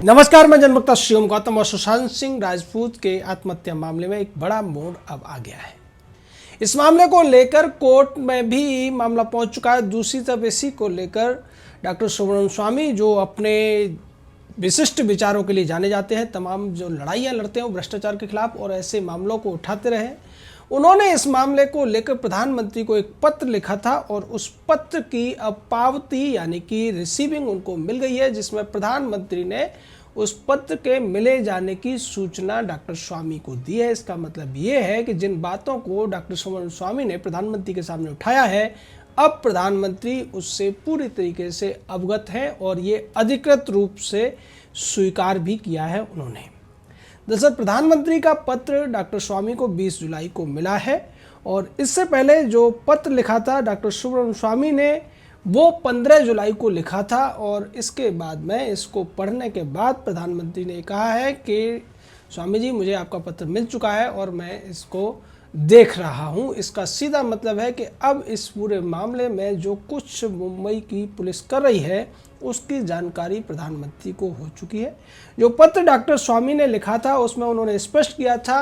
नमस्कार, मैं जनवक्ता शिवम गौतम और सुशांत सिंह राजपूत के आत्महत्या मामले में एक बड़ा मोड़ अब आ गया है। इस मामले को लेकर कोर्ट में भी मामला पहुंच चुका है। दूसरी तरफ इसी को लेकर डॉक्टर सुब्रमण्यम स्वामी, जो अपने विशिष्ट विचारों के लिए जाने जाते हैं, तमाम जो लड़ाइयाँ लड़ते हैं वो भ्रष्टाचार के खिलाफ और ऐसे मामलों को उठाते रहे, उन्होंने इस मामले को लेकर प्रधानमंत्री को एक पत्र लिखा था और उस पत्र की अब पावती यानी कि रिसीविंग उनको मिल गई है, जिसमें प्रधानमंत्री ने उस पत्र के मिले जाने की सूचना डॉक्टर स्वामी को दी है। इसका मतलब ये है कि जिन बातों को डॉक्टर सुब्रमण्यम स्वामी ने प्रधानमंत्री के सामने उठाया है, अब प्रधानमंत्री उससे पूरी तरीके से अवगत हैं और ये अधिकृत रूप से स्वीकार भी किया है उन्होंने। दरअसल प्रधानमंत्री का पत्र डॉक्टर स्वामी को 20 जुलाई को मिला है और इससे पहले जो पत्र लिखा था डॉक्टर सुब्रमण्यम स्वामी ने, वो 15 जुलाई को लिखा था और इसके बाद में इसको पढ़ने के बाद प्रधानमंत्री ने कहा है कि स्वामी जी, मुझे आपका पत्र मिल चुका है और मैं इसको देख रहा हूँ। इसका सीधा मतलब है कि अब इस पूरे मामले में जो कुछ मुंबई की पुलिस कर रही है उसकी जानकारी प्रधानमंत्री को हो चुकी है। जो पत्र डॉक्टर स्वामी ने लिखा था उसमें उन्होंने स्पष्ट किया था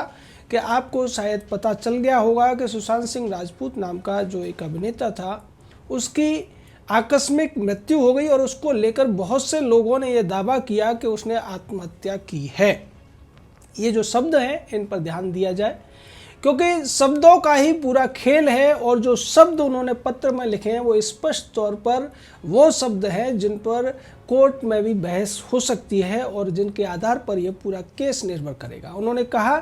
कि आपको शायद पता चल गया होगा कि सुशांत सिंह राजपूत नाम का जो एक अभिनेता था, उसकी आकस्मिक मृत्यु हो गई और उसको लेकर बहुत से लोगों ने यह दावा किया कि उसने आत्महत्या की है। ये जो शब्द हैं इन पर ध्यान दिया जाए, क्योंकि शब्दों का ही पूरा खेल है और जो शब्द उन्होंने पत्र में लिखे हैं वो स्पष्ट तौर पर वो शब्द हैं जिन पर कोर्ट में भी बहस हो सकती है और जिनके आधार पर यह पूरा केस निर्भर करेगा। उन्होंने कहा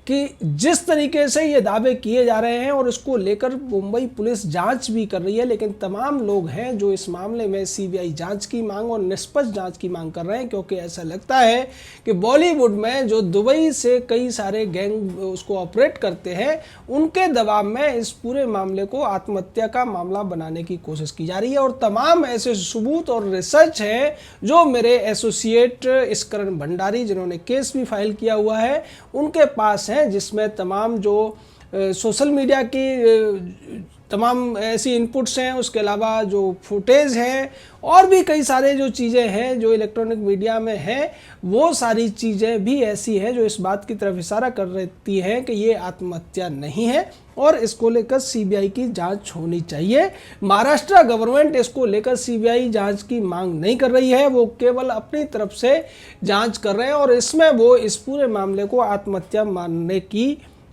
कि जिस तरीके से ये दावे किए जा रहे हैं और इसको लेकर मुंबई पुलिस जांच भी कर रही है, लेकिन तमाम लोग हैं जो इस मामले में सीबीआई जांच की मांग और निष्पक्ष जांच की मांग कर रहे हैं, क्योंकि ऐसा लगता है कि बॉलीवुड में जो दुबई से कई सारे गैंग उसको ऑपरेट करते हैं, उनके दबाव में इस पूरे मामले को आत्महत्या का मामला बनाने की कोशिश की जा रही है। और तमाम ऐसे सबूत और रिसर्च है जो मेरे एसोसिएट इस्करण भंडारी, जिन्होंने केस भी फाइल किया हुआ है, उनके पास है, जिसमें तमाम जो सोशल मीडिया की तमाम ऐसी इनपुट्स हैं, उसके अलावा जो फुटेज हैं और भी कई सारे जो चीज़ें हैं जो इलेक्ट्रॉनिक मीडिया में हैं, वो सारी चीज़ें भी ऐसी हैं जो इस बात की तरफ इशारा कर रहती हैं कि ये आत्महत्या नहीं है और इसको लेकर सीबीआई की जांच होनी चाहिए। महाराष्ट्र गवर्नमेंट इसको लेकर सीबीआई जांच की मांग नहीं कर रही है, वो केवल अपनी तरफ से जांच कर रहे हैं और इसमें वो इस पूरे मामले को आत्महत्या मानने की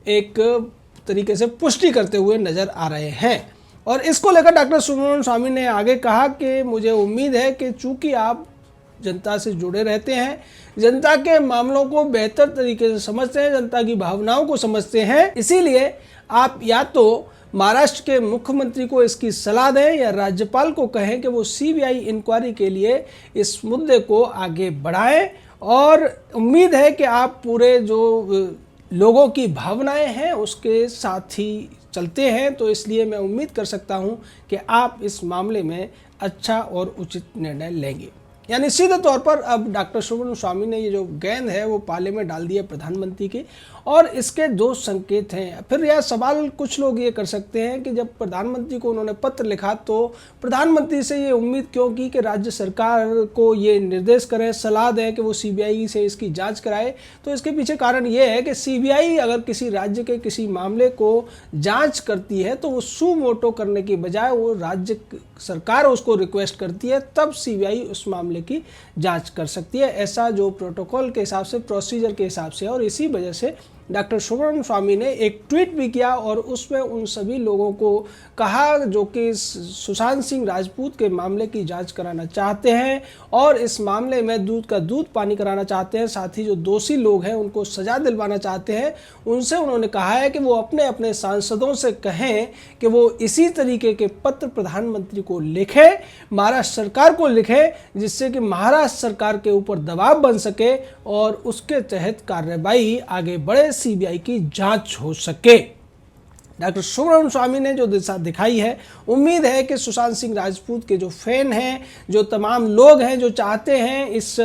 एक तरीके से पुष्टि करते हुए नजर आ रहे हैं। और इसको लेकर डॉक्टर सुब्रमण्यम स्वामी ने आगे कहा कि मुझे उम्मीद है कि चूंकि आप जनता से जुड़े रहते हैं, जनता के मामलों को बेहतर तरीके से समझते हैं, जनता की भावनाओं को समझते हैं, इसीलिए आप या तो महाराष्ट्र के मुख्यमंत्री को इसकी सलाह दें या राज्यपाल को कहें कि वो सीबीआई इंक्वायरी के लिए इस मुद्दे को आगे बढ़ाएं। और उम्मीद है कि आप पूरे जो लोगों की भावनाएं हैं उसके साथ ही चलते हैं, तो इसलिए मैं उम्मीद कर सकता हूं कि आप इस मामले में अच्छा और उचित निर्णय लेंगे। यानी सीधे तौर पर अब डॉक्टर सुब्रमण्यम स्वामी ने ये जो गेंद है वो पाले में डाल दी है प्रधानमंत्री की, और इसके दो संकेत हैं। फिर यह सवाल कुछ लोग ये कर सकते हैं कि जब प्रधानमंत्री को उन्होंने पत्र लिखा तो प्रधानमंत्री से ये उम्मीद क्यों की कि राज्य सरकार को ये निर्देश करें, सलाह दें कि वो सीबीआई से इसकी जांच कराए। तो इसके पीछे कारण ये है कि सीबीआई अगर किसी राज्य के किसी मामले को जांच करती है तो वो सू मोटो करने की बजाय वो राज्य सरकार उसको रिक्वेस्ट करती है, तब सीबीआई उस मामले की जांच कर सकती है। ऐसा जो प्रोटोकॉल के हिसाब से, प्रोसीजर के हिसाब से, और इसी वजह से डॉक्टर सुब्रमण्यम स्वामी ने एक ट्वीट भी किया और उसमें उन सभी लोगों को कहा जो कि सुशांत सिंह राजपूत के मामले की जांच कराना चाहते हैं और इस मामले में दूध का दूध पानी कराना चाहते हैं, साथ ही जो दोषी लोग हैं उनको सजा दिलवाना चाहते हैं, उनसे उन्होंने कहा है कि वो अपने अपने सांसदों से कहें कि वो इसी तरीके के पत्र प्रधानमंत्री को लिखें, महाराष्ट्र सरकार को लिखें, जिससे कि महाराष्ट्र सरकार के ऊपर दबाव बन सके और उसके तहत कार्रवाई आगे बढ़े, सीबीआई की जांच हो सके। डॉक्टर सुब्रमण्यम स्वामी ने जो दिशा दिखाई है, उम्मीद है कि सुशांत सिंह राजपूत के जो फैन हैं, जो तमाम लोग हैं जो चाहते हैं इस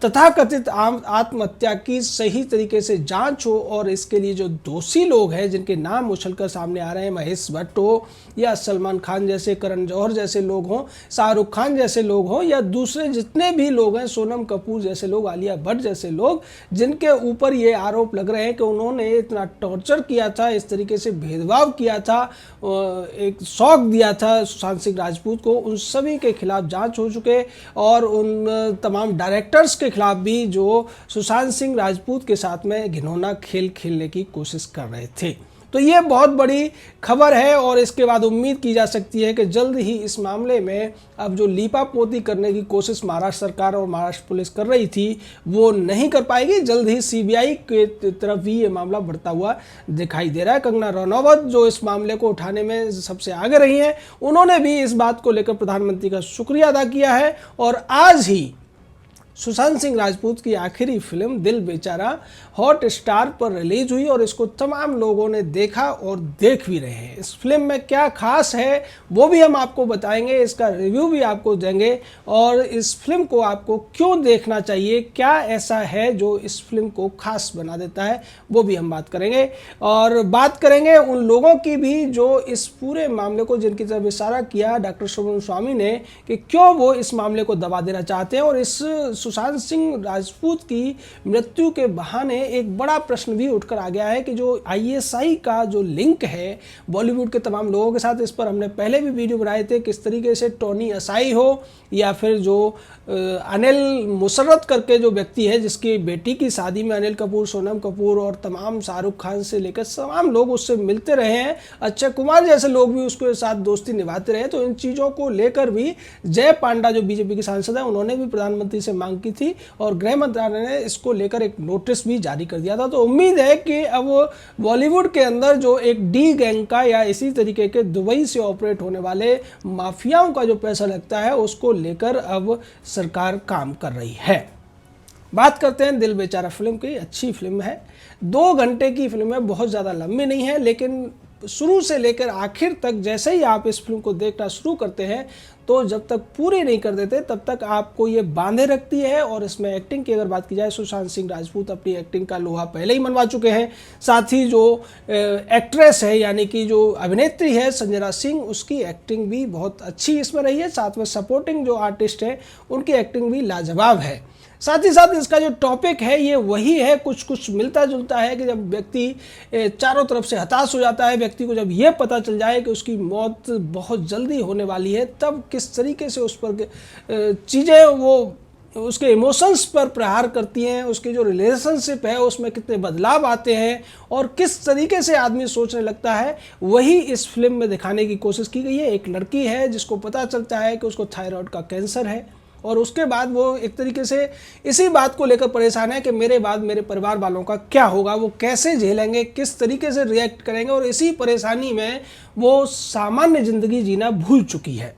तथाकथित आत्महत्या की सही तरीके से जांच हो और इसके लिए जो दोषी लोग हैं जिनके नाम उछलकर सामने आ रहे हैं, महेश भट्ट हो या सलमान खान जैसे, करण जौहर जैसे लोग हों, शाहरुख खान जैसे लोग हों या दूसरे जितने भी लोग हैं, सोनम कपूर जैसे लोग, आलिया भट्ट जैसे लोग, जिनके ऊपर ये आरोप लग रहे हैं कि उन्होंने इतना टॉर्चर किया था, इस तरीके से भेदभाव किया था, एक शौक दिया था सुशांत सिंह राजपूत को, उन सभी के खिलाफ जांच हो चुके और उन तमाम डायरेक्टर्स के खिलाफ भी जो सुशांत सिंह राजपूत के साथ में घिनौना खेल खेलने की कोशिश कर रहे थे। तो ये बहुत बड़ी खबर है और इसके बाद उम्मीद की जा सकती है कि जल्द ही इस मामले में अब जो लीपापोती करने की कोशिश महाराष्ट्र सरकार और महाराष्ट्र पुलिस कर रही थी वो नहीं कर पाएगी। जल्द ही सीबीआई के तरफ भी ये मामला बढ़ता हुआ दिखाई दे रहा है। कंगना रनौत जो इस मामले को उठाने में सबसे आगे रही हैं, उन्होंने भी इस बात को लेकर प्रधानमंत्री का शुक्रिया अदा किया है और आज ही सुशांत सिंह राजपूत की आखिरी फिल्म दिल बेचारा हॉट स्टार पर रिलीज हुई और इसको तमाम लोगों ने देखा और देख भी रहे हैं। इस फिल्म में क्या खास है वो भी हम आपको बताएंगे, इसका रिव्यू भी आपको देंगे और इस फिल्म को आपको क्यों देखना चाहिए, क्या ऐसा है जो इस फिल्म को खास बना देता है, वो भी हम बात करेंगे। और बात करेंगे उन लोगों की भी जो इस पूरे मामले को, जिनकी तरफ इशारा किया डॉक्टर सुब्रमण्यम स्वामी ने कि क्यों वो इस मामले को दबा देना चाहते हैं और इस सुशांत सिंह राजपूत की मृत्यु के बहाने एक बड़ा प्रश्न भी उठकर आ गया है कि जो आईएसआई का जो लिंक है बॉलीवुड के तमाम लोगों के साथ, इस पर हमने पहले भी वीडियो बनाए थे, किस तरीके से टोनी असाई हो या फिर जो अनिल मुसर्रत करके जो व्यक्ति है जिसकी बेटी की शादी में अनिल कपूर, सोनम कपूर और तमाम शाहरुख खान से लेकर तमाम लोग उससे मिलते रहे हैं, अक्षय कुमार जैसे लोग भी उसके साथ दोस्ती निभाते रहे। तो इन चीज़ों को लेकर भी जय पांडा जो बीजेपी के सांसद हैं उन्होंने भी प्रधानमंत्री से मांग की थी और गृह मंत्रालय ने इसको लेकर एक नोटिस भी जारी कर दिया था। तो उम्मीद है कि अब बॉलीवुड के अंदर जो एक डी गैंग का या इसी तरीके के दुबई से ऑपरेट होने वाले माफियाओं का जो पैसा लगता है उसको लेकर अब सरकार काम कर रही है। बात करते हैं दिल बेचारा फिल्म की। अच्छी फिल्म है, 2 घंटे की फिल्म है, बहुत ज़्यादा लंबी नहीं है, लेकिन शुरू से लेकर आखिर तक जैसे ही आप इस फिल्म को देखना शुरू करते हैं तो जब तक पूरी नहीं कर देते तब तक आपको ये बांधे रखती है। और इसमें एक्टिंग की अगर बात की जाए, सुशांत सिंह राजपूत अपनी एक्टिंग का लोहा पहले ही मनवा चुके हैं। साथ ही जो एक्ट्रेस है यानी कि जो अभिनेत्री है संजना सिंह, उसकी एक्टिंग भी बहुत अच्छी इसमें रही है। साथ में सपोर्टिंग जो आर्टिस्ट हैं उनकी एक्टिंग भी लाजवाब है। साथ ही साथ इसका जो टॉपिक है ये वही है, कुछ कुछ मिलता जुलता है कि जब व्यक्ति चारों तरफ से हताश हो जाता है, व्यक्ति को जब ये पता चल जाए कि उसकी मौत बहुत जल्दी होने वाली है, तब किस तरीके से उस पर चीज़ें वो उसके इमोशंस पर प्रहार करती हैं, उसके जो रिलेशनशिप है उसमें कितने बदलाव आते हैं और किस तरीके से आदमी सोचने लगता है, वही इस फिल्म में दिखाने की कोशिश की गई है। एक लड़की है जिसको पता चलता है कि उसको थायराइड का कैंसर है और उसके बाद वो एक तरीके से इसी बात को लेकर परेशान है कि मेरे बाद मेरे परिवार वालों का क्या होगा, वो कैसे झेलेंगे, किस तरीके से रिएक्ट करेंगे, और इसी परेशानी में वो सामान्य ज़िंदगी जीना भूल चुकी है।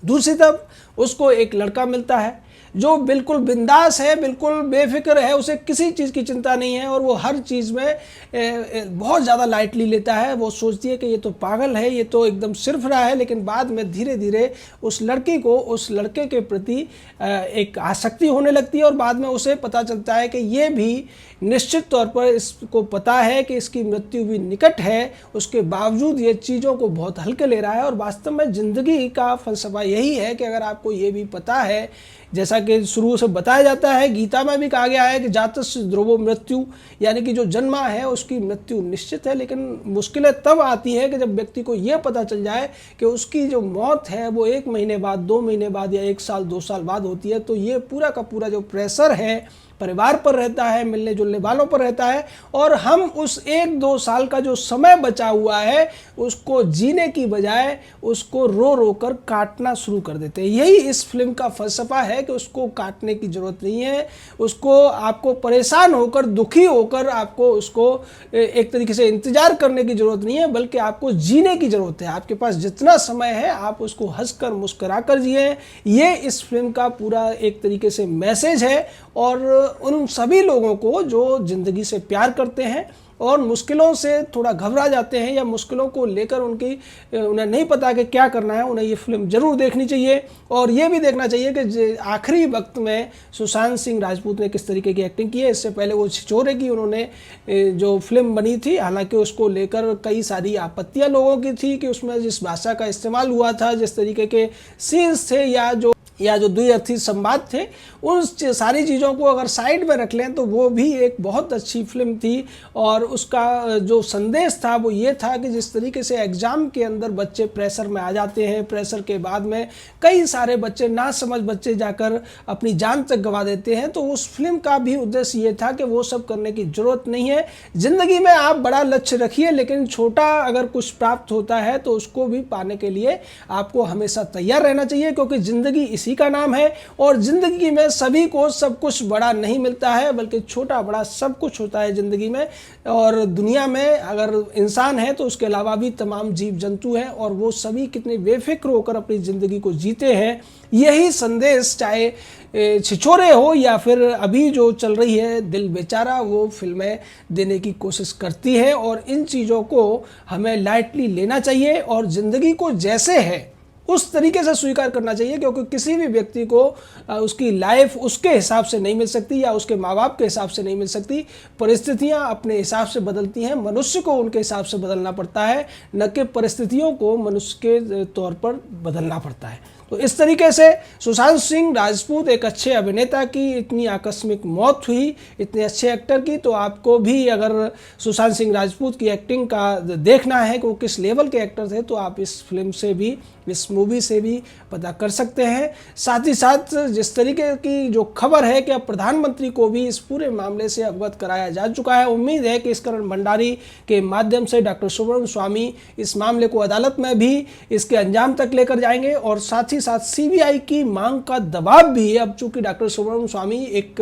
दूसरी तरफ उसको एक लड़का मिलता है जो बिल्कुल बिंदास है, बिल्कुल बेफिक्र है, उसे किसी चीज़ की चिंता नहीं है और वो हर चीज़ में बहुत ज़्यादा लाइटली लेता है। वो सोचती है कि ये तो पागल है, ये तो एकदम सिरफिरा है, लेकिन बाद में धीरे धीरे उस लड़की को उस लड़के के प्रति एक आसक्ति होने लगती है और बाद में उसे पता चलता है कि ये भी निश्चित तौर पर इसको पता है कि इसकी मृत्यु भी निकट है, उसके बावजूद ये चीज़ों को बहुत हल्के ले रहा है। और वास्तव में ज़िंदगी का फलसफा यही है कि अगर आपको ये भी पता है, जैसा कि शुरू से बताया जाता है, गीता में भी कहा गया है कि जातस्य ध्रुवो मृत्यु, यानी कि जो जन्मा है उसकी मृत्यु निश्चित है। लेकिन मुश्किलें तब आती है कि जब व्यक्ति को ये पता चल जाए कि उसकी जो मौत है वो 1 महीने बाद, 2 महीने बाद या 1 साल 2 साल बाद होती है। तो ये पूरा का पूरा जो प्रेशर है परिवार पर रहता है, मिलने जुलने वालों पर रहता है और हम उस 1-2 साल का जो समय बचा हुआ है उसको जीने की बजाय उसको रो रो कर काटना शुरू कर देते हैं। यही इस फिल्म का फलसफा है कि उसको काटने की ज़रूरत नहीं है, उसको आपको परेशान होकर, दुखी होकर आपको उसको एक तरीके से इंतज़ार करने की ज़रूरत नहीं है, बल्कि आपको जीने की ज़रूरत है। आपके पास जितना समय है आप उसको हंसकर मुस्करा कर जिए। ये इस फिल्म का पूरा एक तरीके से मैसेज है और उन सभी लोगों को जो ज़िंदगी से प्यार करते हैं और मुश्किलों से थोड़ा घबरा जाते हैं या मुश्किलों को लेकर उन्हें नहीं पता कि क्या करना है, उन्हें ये फिल्म ज़रूर देखनी चाहिए। और ये भी देखना चाहिए कि आखिरी वक्त में सुशांत सिंह राजपूत ने किस तरीके की एक्टिंग की है। इससे पहले वो छिछोरे की उन्होंने जो फिल्म बनी थी, हालांकि उसको लेकर कई सारी आपत्तियां लोगों की थी कि उसमें जिस भाषा का इस्तेमाल हुआ था, जिस तरीके के सीन्स थे या जो द्विअर्थी संवाद थे, उन सारी चीज़ों को अगर साइड में रख लें तो वो भी एक बहुत अच्छी फिल्म थी। और उसका जो संदेश था वो ये था कि जिस तरीके से एग्ज़ाम के अंदर बच्चे प्रेशर में आ जाते हैं, प्रेशर के बाद में कई सारे बच्चे नासमझ बच्चे जाकर अपनी जान तक गंवा देते हैं, तो उस फिल्म का भी उद्देश्य ये था कि वो सब करने की ज़रूरत नहीं है। ज़िंदगी में आप बड़ा लक्ष्य रखिए, लेकिन छोटा अगर कुछ प्राप्त होता है तो उसको भी पाने के लिए आपको हमेशा तैयार रहना चाहिए, क्योंकि ज़िंदगी इसी का नाम है। और ज़िंदगी में सभी को सब कुछ बड़ा नहीं मिलता है, बल्कि छोटा बड़ा सब कुछ होता है ज़िंदगी में। और दुनिया में अगर इंसान है तो उसके अलावा भी तमाम जीव जंतु हैं, और वो सभी कितने बेफिक्र होकर अपनी ज़िंदगी को जीते हैं। यही संदेश चाहे छिछोरे हो या फिर अभी जो चल रही है दिल बेचारा, वो फिल्में देने की कोशिश करती है। और इन चीज़ों को हमें लाइटली लेना चाहिए और ज़िंदगी को जैसे है उस तरीके से स्वीकार करना चाहिए, क्योंकि किसी भी व्यक्ति को उसकी लाइफ उसके हिसाब से नहीं मिल सकती या उसके माँ बाप के हिसाब से नहीं मिल सकती। परिस्थितियाँ अपने हिसाब से बदलती हैं, मनुष्य को उनके हिसाब से बदलना पड़ता है, न कि परिस्थितियों को मनुष्य के तौर पर बदलना पड़ता है। तो इस तरीके से सुशांत सिंह राजपूत एक अच्छे अभिनेता की इतनी आकस्मिक मौत हुई, इतने अच्छे एक्टर की। तो आपको भी अगर सुशांत सिंह राजपूत की एक्टिंग का देखना है कि वो किस लेवल के एक्टर थे, तो आप इस फिल्म से भी, इस मूवी से भी पता कर सकते हैं। साथ ही साथ जिस तरीके की जो खबर है कि अब प्रधानमंत्री को भी इस पूरे मामले से अवगत कराया जा चुका है। उम्मीद है कि इस करण भंडारी के माध्यम से डॉक्टर सुब्रमण्यम स्वामी इस मामले को अदालत में भी इसके अंजाम तक लेकर जाएंगे। और साथ ही साथ सीबीआई की मांग का दबाव भी है। अब चूंकि डॉक्टर सुब्रमण्यम स्वामी एक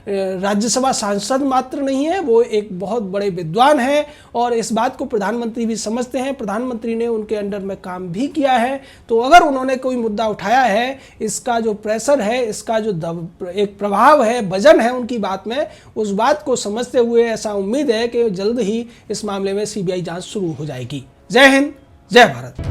राज्यसभा सांसद मात्र नहीं है, वो एक बहुत बड़े विद्वान हैं और इस बात को प्रधानमंत्री भी समझते हैं। प्रधानमंत्री ने उनके अंडर में काम भी किया है, तो अगर उन्होंने कोई मुद्दा उठाया है, इसका जो प्रेशर है, इसका जो एक प्रभाव है, वजन है उनकी बात में, उस बात को समझते हुए ऐसा उम्मीद है कि जल्द ही इस मामले में सीबीआई जांच शुरू हो जाएगी। जय हिंद, जय भारत।